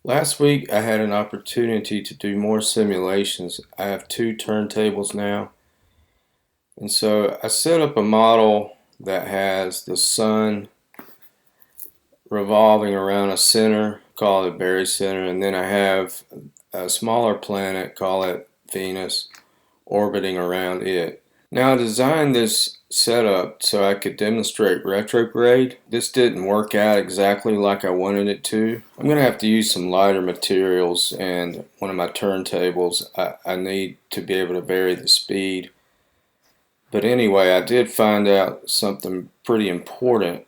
Last week I had an opportunity to do more simulations. I have two turntables now, and so I set up a model that has the sun revolving around a center, call it barycenter, and then I have a smaller planet, call it Venus, orbiting around it. Now I designed this setup so I could demonstrate retrograde. This didn't work out exactly like I wanted it to. I'm going to have to use some lighter materials, and one of my turntables I need to be able to vary the speed. But anyway, I did find out something pretty important.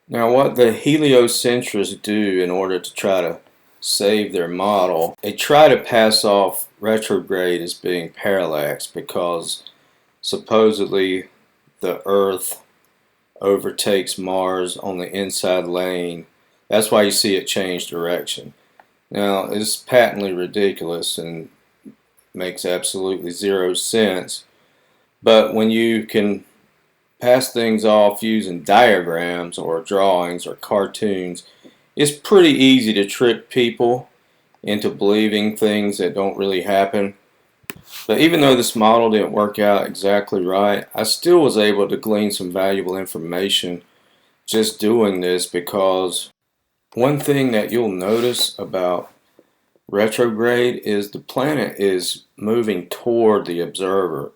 Now what the heliocentrics do in order to try to save their model, they try to pass off retrograde as being parallax because supposedly the Earth overtakes Mars on the inside lane. That's why you see it change direction. Now, it's patently ridiculous and makes absolutely zero sense. But when you can pass things off using diagrams or drawings or cartoons, it's pretty easy to trick people into believing things that don't really happen. But even though this model didn't work out exactly right, I still was able to glean some valuable information just doing this, because one thing that you'll notice about retrograde is the planet is moving toward the observer.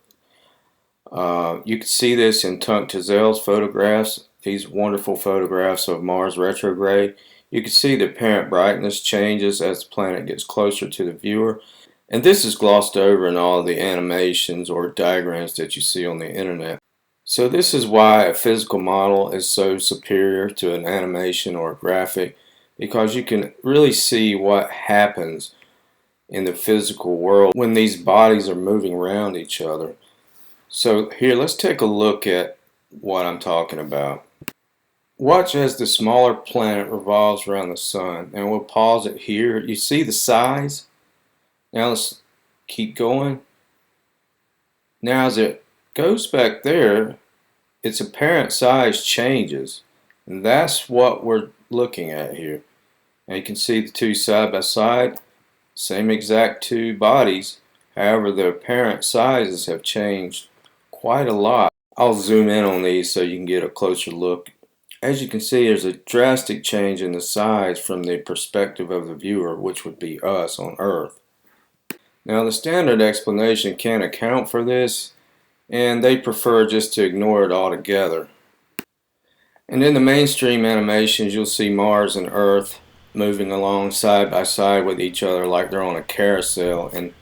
You can see this in Tunc Tezel's photographs, these wonderful photographs of Mars retrograde. You can see the apparent brightness changes as the planet gets closer to the viewer. And this is glossed over in all of the animations or diagrams that you see on the internet. So this is why a physical model is so superior to an animation or a graphic, because you can really see what happens in the physical world when these bodies are moving around each other. So here, let's take a look at what I'm talking about. Watch as the smaller planet revolves around the sun, and we'll pause it here. You see the size? Now let's keep going. Now as it goes back there, its apparent size changes. And that's what we're looking at here. And you can see the two side by side, same exact two bodies. However, the apparent sizes have changed quite a lot. I'll zoom in on these so you can get a closer look. As you can see, there's a drastic change in the size from the perspective of the viewer, which would be us on Earth. Now the standard explanation can't account for this, and they prefer just to ignore it altogether. And in the mainstream animations, you'll see Mars and Earth moving along side by side with each other like they're on a carousel, and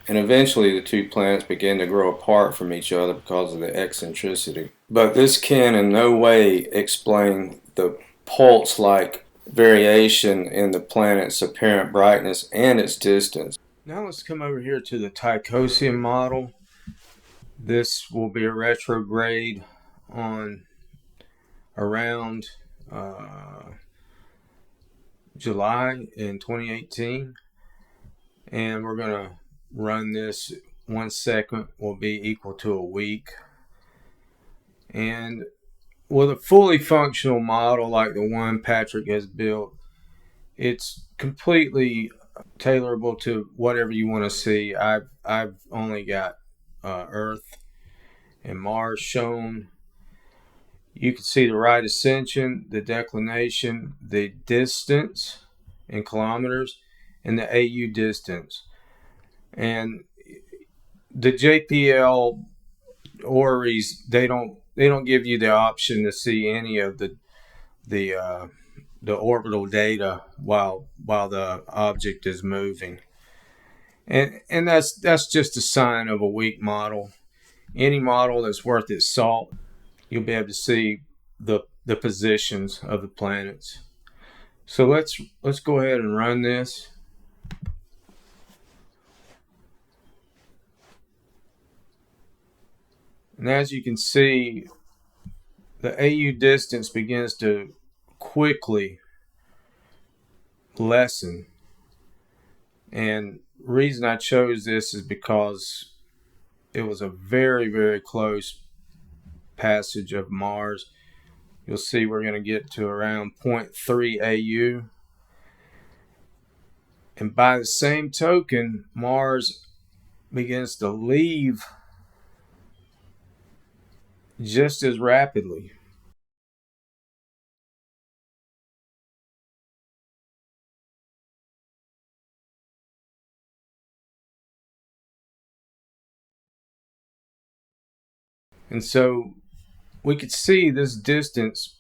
eventually the two planets begin to grow apart from each other because of the eccentricity. But this can in no way explain the pulse-like variation in the planet's apparent brightness and its distance. Now let's come over here to the Tychosium model. This will be a retrograde on around July in 2018, and we're going to run this 1 second will be equal to a week. And with a fully functional model like the one Patrick has built, it's completely tailorable to whatever you want to see. I've only got Earth and Mars shown. You can see the right ascension, the declination, the distance in kilometers, and the AU distance. And the JPL orreries, they don't give you the option to see any of the orbital data while the object is moving, and that's just a sign of a weak model. Any model that's worth its salt, you'll be able to see the positions of the planets. So let's go ahead and run this. And as you can see, the AU distance begins to quickly lessen. And the reason I chose this is because it was a very, very close passage of Mars. You'll see we're going to get to around 0.3 AU. And by the same token, Mars begins to leave just as rapidly. And so we could see this distance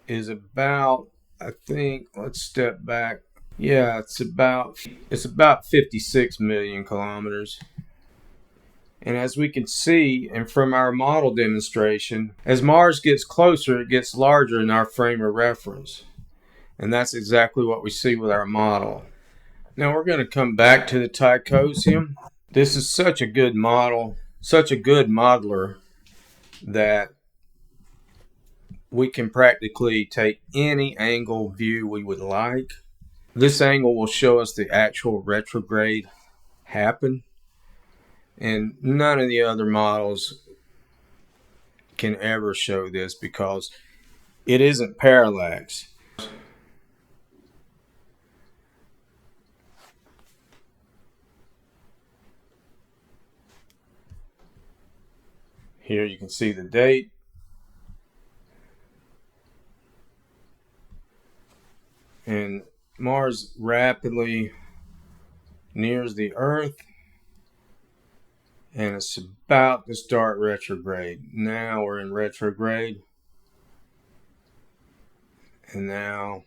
is about, I think, let's step back. Yeah, it's about 56 million kilometers. And as we can see, and from our model demonstration, as Mars gets closer, it gets larger in our frame of reference. And that's exactly what we see with our model. Now we're going to come back to the Tychosium. This is such a good model, such a good modeler, that we can practically take any angle view we would like. This angle will show us the actual retrograde happen, and none of the other models can ever show this because it isn't parallax. Here you can see the date. And Mars rapidly nears the Earth, and it's about to start retrograde. Now we're in retrograde, and now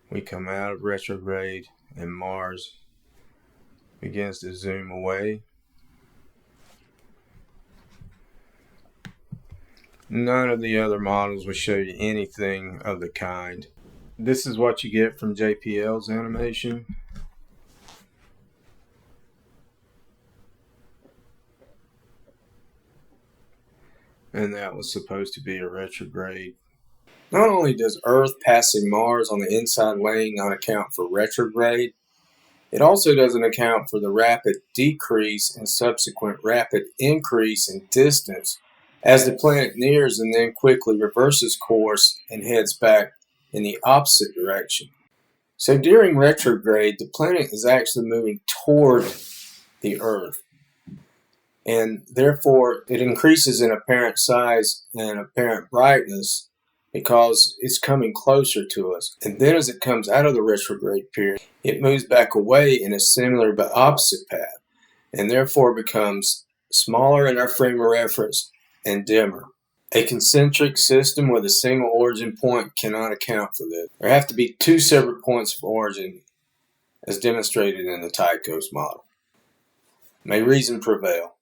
we come out of retrograde, and Mars begins to zoom away. None of the other models will show you anything of the kind. This is what you get from JPL's animation. And that was supposed to be a retrograde. Not only does Earth passing Mars on the inside lane not account for retrograde, it also doesn't account for the rapid decrease and subsequent rapid increase in distance as the planet nears and then quickly reverses course and heads back in the opposite direction. So during retrograde, the planet is actually moving toward the Earth, and therefore it increases in apparent size and apparent brightness because it's coming closer to us. And then as it comes out of the retrograde period, it moves back away in a similar but opposite path, and therefore becomes smaller in our frame of reference and dimmer. A concentric system with a single origin point cannot account for this. There have to be two separate points of origin, as demonstrated in the Tychos model. May reason prevail.